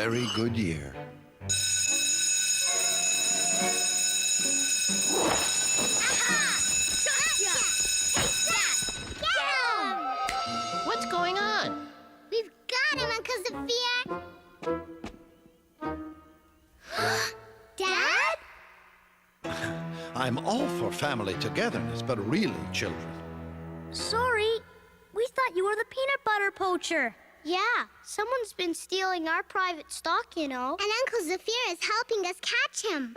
very good year. What's going on? We've got him, Uncle Zephyr! Dad? I'm all for family togetherness, but really, children, Sorry. We thought you were the peanut butter poacher. Yeah, someone's been stealing our private stock, you know. And Uncle Zephyr is helping us catch him.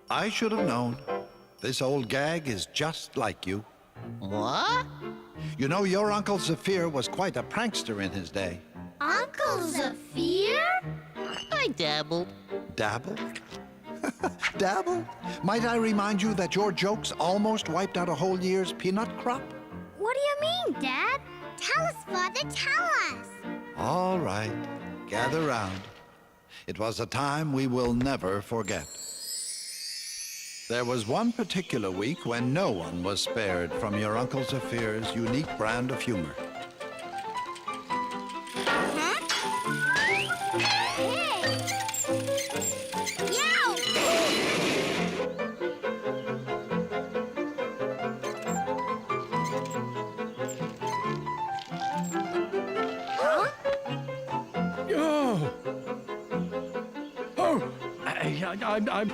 I should have known. This old gag is just like you. What? You know, your Uncle Zephyr was quite a prankster in his day. Uncle Zephyr? I dabbled. Dabble? Dabble? Might I remind you that your jokes almost wiped out a whole year's peanut crop? What do you mean, Dad? Tell us, Father, tell us. All right, gather round. It was a time we will never forget. There was one particular week when no one was spared from your Uncle Zephyr's unique brand of humor. I'm...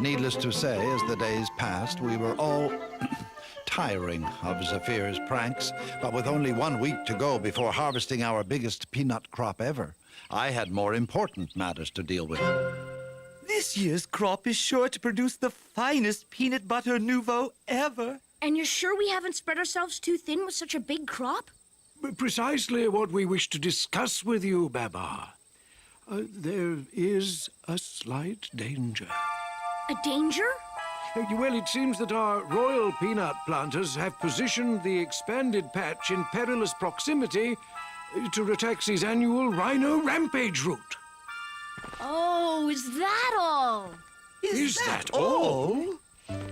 Needless to say, as the days passed, we were all tiring of Zephyr's pranks, but with only 1 week to go before harvesting our biggest peanut crop ever, I had more important matters to deal with. This year's crop is sure to produce the finest peanut butter nouveau ever. And you're sure we haven't spread ourselves too thin with such a big crop? Precisely what we wish to discuss with you, Babar. There is a slight danger. A danger? Well, it seems that our royal peanut planters have positioned the expanded patch in perilous proximity to Rataxi's annual rhino rampage route. Oh, is that all? Is that all?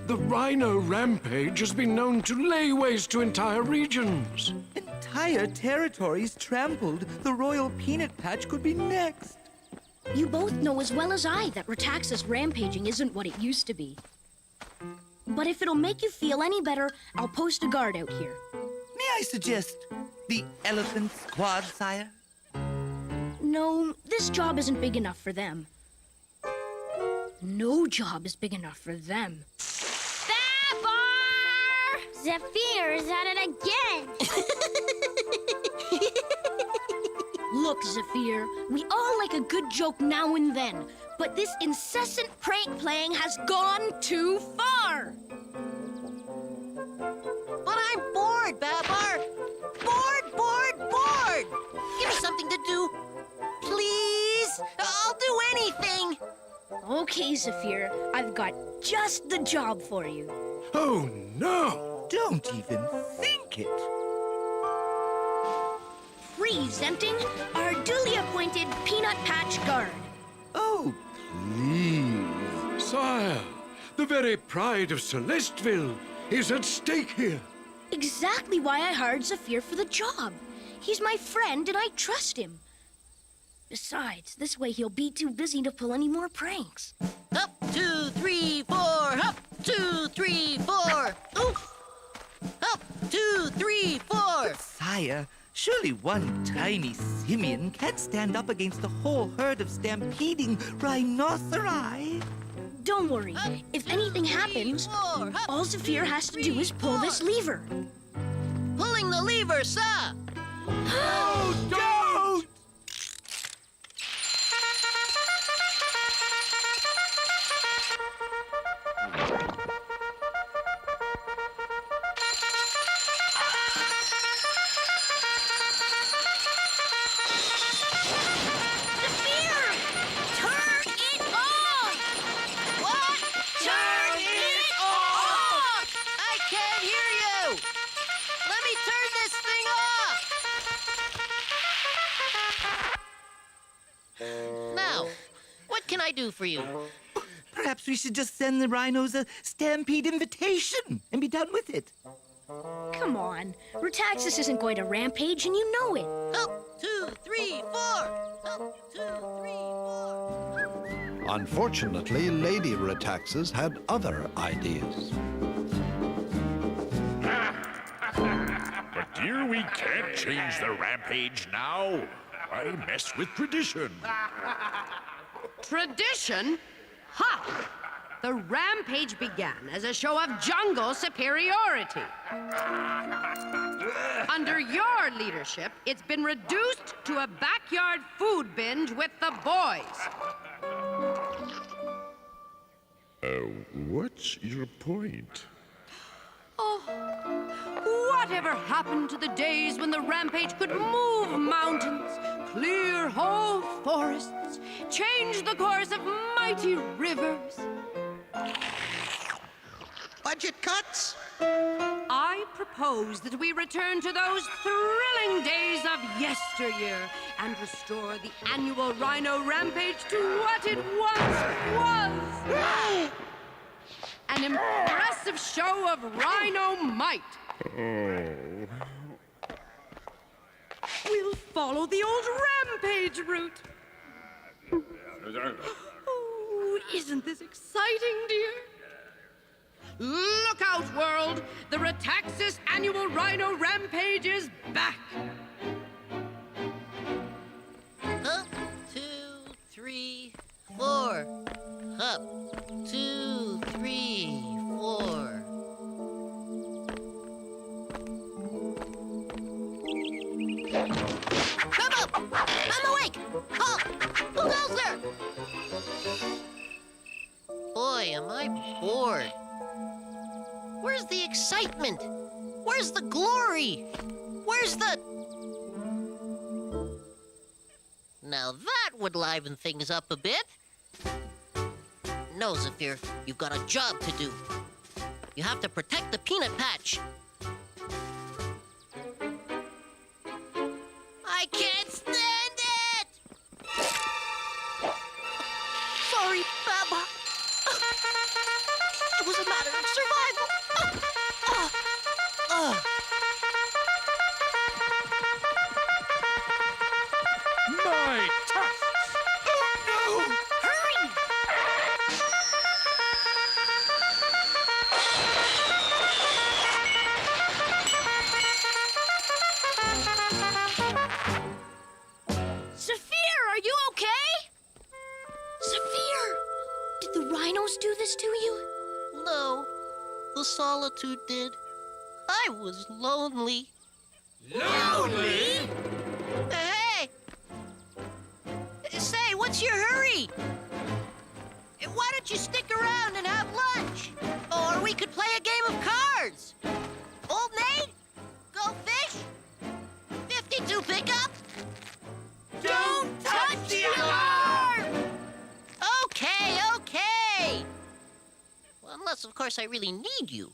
The rhino rampage has been known to lay waste to entire regions. Entire territories trampled. The royal peanut patch could be next. You both know as well as I that Ratax's rampaging isn't what it used to be. But if it'll make you feel any better, I'll post a guard out here. May I suggest the elephant squad, sire? No, this job isn't big enough for them. No job is big enough for them. Babar! Zephyr is at it again. Look, Zephyr, we all like a good joke now and then, but this incessant prank playing has gone too far. But I'm bored, Babar. Bored. Give me something to do. Please. I'll do anything. Okay, Zephyr, I've got just the job for you. Oh, no! Don't even think it. Presenting our duly appointed Peanut Patch Guard. Oh, please. Sire, the very pride of Celestville is at stake here. Exactly why I hired Zephyr for the job. He's my friend and I trust him. Besides, this way he'll be too busy to pull any more pranks. Up, 2, 3, 4. Up, 2, 3, 4. Oof. Up, 2, 3, 4. Sire, surely one tiny simian can't stand up against a whole herd of stampeding rhinoceri. Don't worry. If anything happens, all Zephyr has to do is pull this lever. Pulling the lever, sir. Oh, don't! Now, what can I do for you? Perhaps we should just send the rhinos a stampede invitation and be done with it. Come on. Retaxis isn't going to rampage, and you know it. Up, 2, 3, 4. Up, 2, 3, 4. Unfortunately, Lady Retaxas had other ideas. But dear, we can't change the rampage now. Why mess with tradition? Tradition? Ha! The rampage began as a show of jungle superiority. Under your leadership, it's been reduced to a backyard food binge with the boys. What's your point? Oh, whatever happened to the days when the rampage could move mountains, clear whole forests, change the course of mighty rivers? Budget cuts? I propose that we return to those thrilling days of yesteryear and restore the annual rhino rampage to what it once was. An impressive show of rhino might. We'll follow the old rampage route. Oh, isn't this exciting, dear? Look out, world! The Retaxis annual rhino rampage is back! Up, 2, 3, 4. Up, 2, 3, 4. Come up! I'm awake! Halt! Who goes there? Boy, am I bored. Where's the excitement? Where's the glory? Where's the... Now that would liven things up a bit. No, Zephyr, you've got a job to do. You have to protect the peanut patch. I can't stand it! Sorry, Babar. It was a matter of survival. My tusks! Oh, no! Hurry! Zephyr, are you okay? Zephyr, did the rhinos do this to you? No, the solitude did. I was lonely. Lonely? Hey! Say, what's your hurry? Why don't you stick around and have lunch? Or we could play a game of cards. Old Nate? Go fish? 52 pickup? Don't touch the alarm! Okay, okay. Well, unless, of course, I really need you.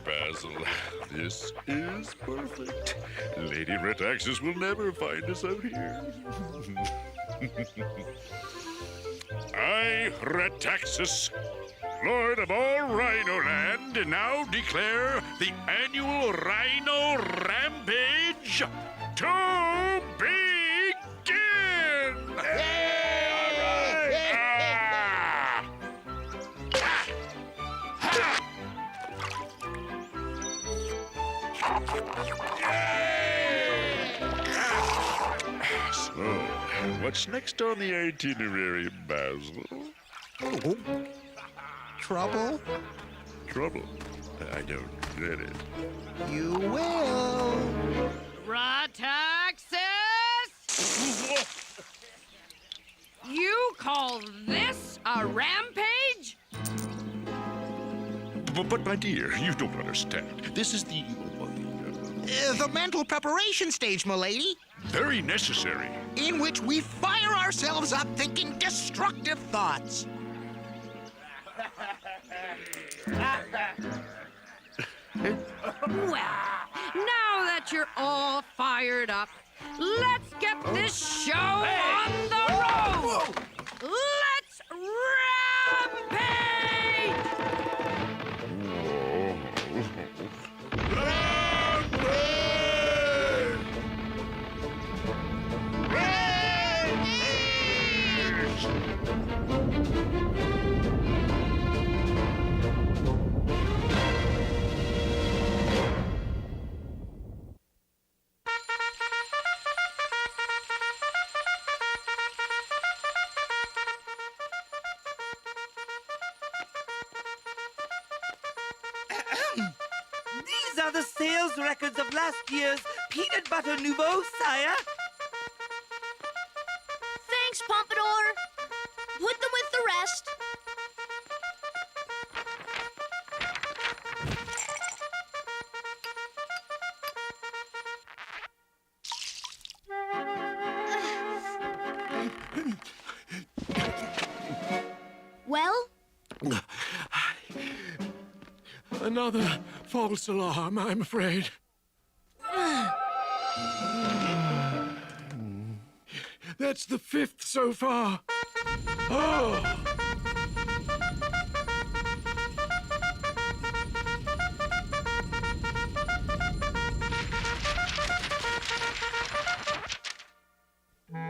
Basil, this is perfect. Lady Retaxis will never find us out here. I, Retaxis, Lord of all Rhino Land, now declare the annual Rhino Rampage to begin! So, what's next on the itinerary, Basil? Oh, trouble? Trouble? I don't get it. You will. Retaxis! You call this a rampage? But my dear, you don't understand. This is the The mental preparation stage, m'lady, very necessary. in which we fire ourselves up thinking destructive thoughts. Well, now that you're all fired up, let's get this show on the road! Let's rampage! These are the sales records of last year's peanut butter nouveau, sire. Thanks, Pompadour. Put them with the rest. Well? Another false alarm, I'm afraid. That's the 5th so far. Oh!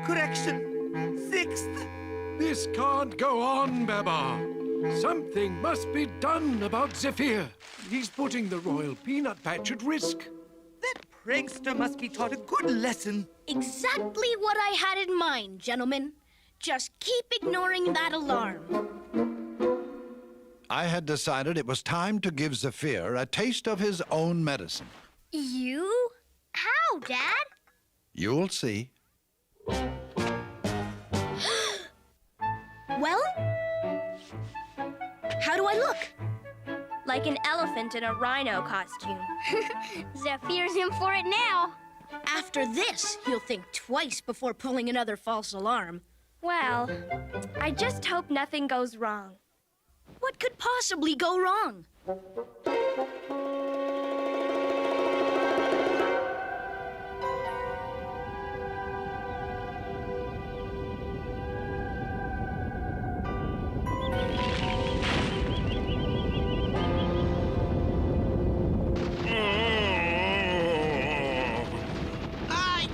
Correction, 6th. This can't go on, Babar. Something must be done about Zephyr. He's putting the Royal Peanut Patch at risk. That prankster must be taught a good lesson. Exactly what I had in mind, gentlemen. Just keep ignoring that alarm. I had decided it was time to give Zephyr a taste of his own medicine. You? How, Dad? You'll see. Well? How do I look? Like an elephant in a rhino costume. Zephyr's in for it now. After this, he'll think twice before pulling another false alarm. Well, I just hope nothing goes wrong. What could possibly go wrong?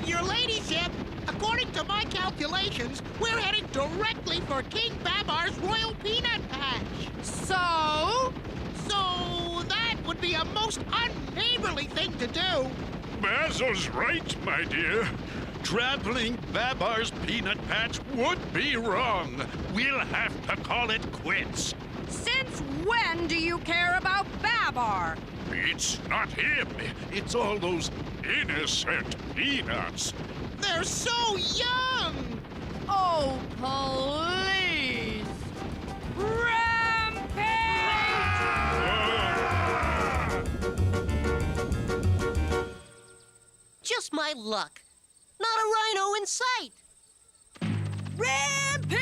Your ladyship, according to my calculations, we're headed directly for King Babar's Royal Peanut Patch. So? So that would be a most unneighborly thing to do. Basil's right, my dear. Trampling Babar's peanut patch would be wrong. We'll have to call it quits. Since when do you care about Babar? It's not him. It's all those innocent peanuts. They're so young. Oh, please! Rampage! Just my luck. Not a rhino in sight. Rampage!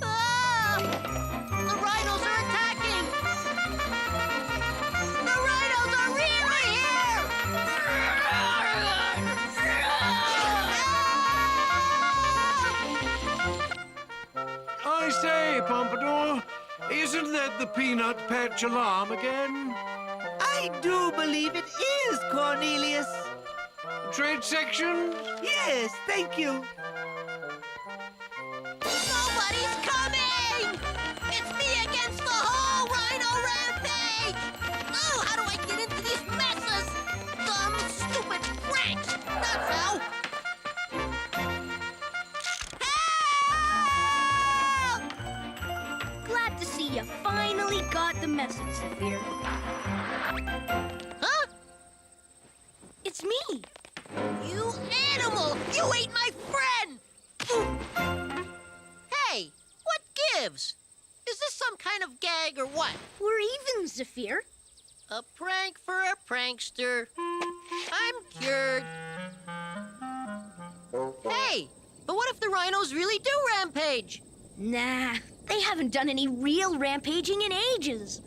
Ah! The rhinos are attacking! The rhinos are really here! I say, Pompadour, isn't that the Peanut Patch alarm again? I do believe it is, Cornelius. Trade section? Yes, thank you. Nobody's coming! It's me against the whole rhino rampage! Oh, how do I get into these messes? Dumb, stupid pranks! That's how! Help! Glad to see you finally got the message, Zephyr. Huh? It's me. You animal! You ate my friend! Hey, what gives? Is this some kind of gag or what? We're even, Zephyr. A prank for a prankster. I'm cured. Hey, but what if the rhinos really do rampage? Nah, they haven't done any real rampaging in ages.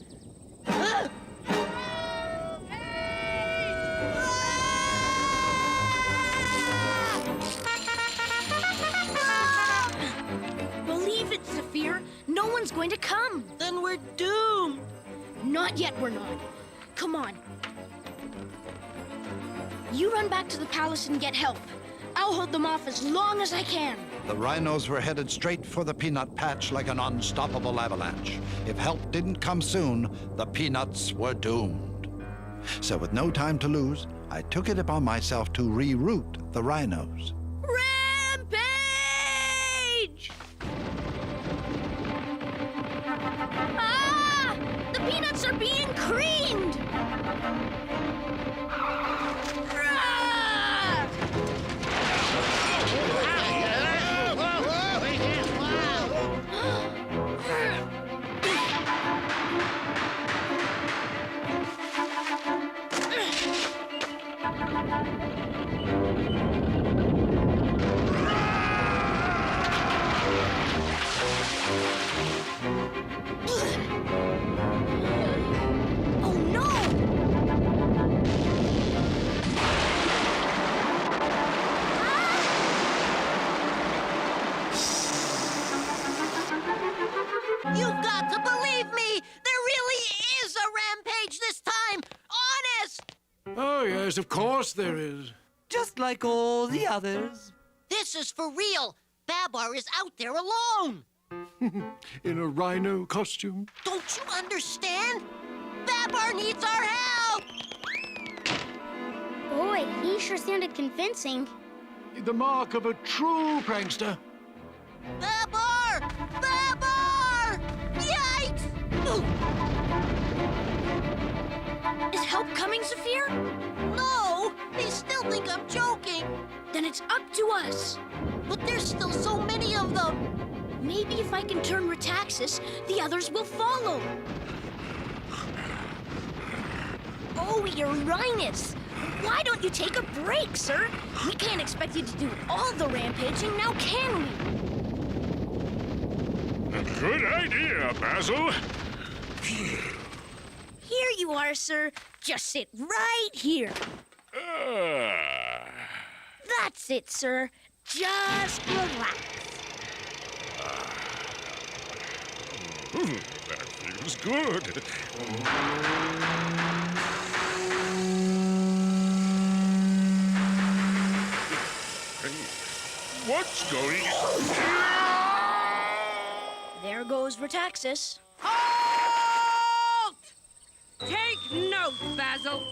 it, Zephyr. No one's going to come. Then we're doomed. Not yet, we're not. Come on. You run back to the palace and get help. I'll hold them off as long as I can. The rhinos were headed straight for the peanut patch like an unstoppable avalanche. If help didn't come soon, the peanuts were doomed. So with no time to lose, I took it upon myself to reroute the rhinos. Rampage! Ah! The peanuts are being creamed! Ah! Oh no! You've got to believe me! There really is a rampage this time! Honest! Oh, yes, of course there is. Just like all the others. This is for real! Babar is out there alone! In a rhino costume. Don't you understand? Babar needs our help! Boy, he sure sounded convincing. The mark of a true prankster. Babar! Babar! Yikes! Ooh, Is help coming, Zephyr? no! They still think I'm joking! Then it's up to us. But there's still so many of them! Maybe if I can turn Retaxis, the others will follow. Oh, you're Rhinus. Why don't you take a break, sir? We can't expect you to do all the rampaging, now can we? Good idea, Basil. Here you are, sir. Just sit right here. That's it, sir. Just relax. That feels good. What's going on? There goes Retaxis. Halt! Take note, Basil.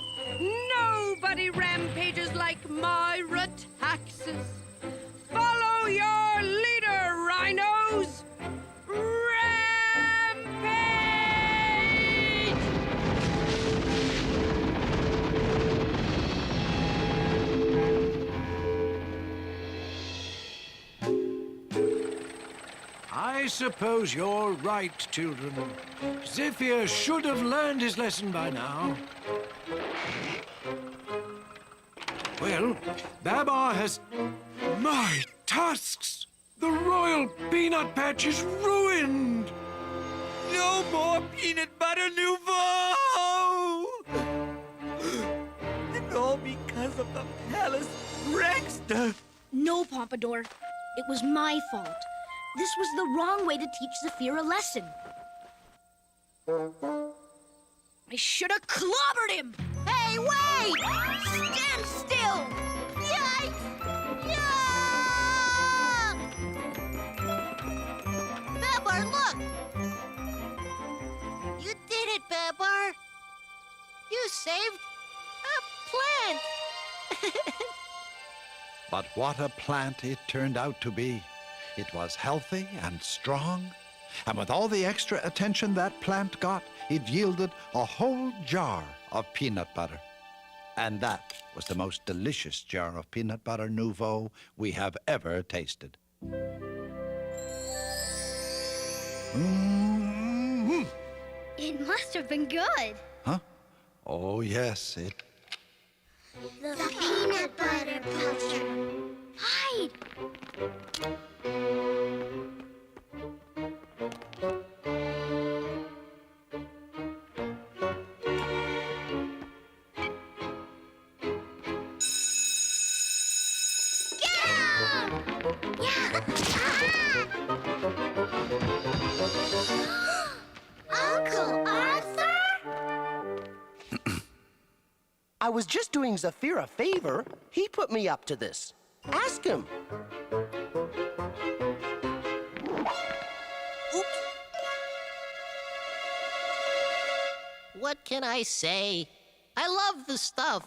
Nobody rampages like my Retaxis. Follow your leader, rhinos! Rampage! I suppose you're right, children. Zephyr should have learned his lesson by now. Well, Babar has... My tusks! The royal peanut patch is ruined! No more peanut butter nouveau! And all because of the palace prankster. No, Pompadour. It was my fault. This was the wrong way to teach Zephyr a lesson. I should have clobbered him! Hey, wait! Stand still! Yikes! Yuck! Babar, look! You did it, Babar! You saved a plant! But what a plant it turned out to be. It was healthy and strong, and with all the extra attention that plant got, it yielded a whole jar of peanut butter. And that was the most delicious jar of peanut butter nouveau we have ever tasted. Mm-hmm. It must have been good. Huh? Oh, yes, it... The peanut butter poacher. Hide! Get him! Yeah! I was just doing Zafir a favor. He put me up to this. Ask him. Oops. What can I say? I love the stuff.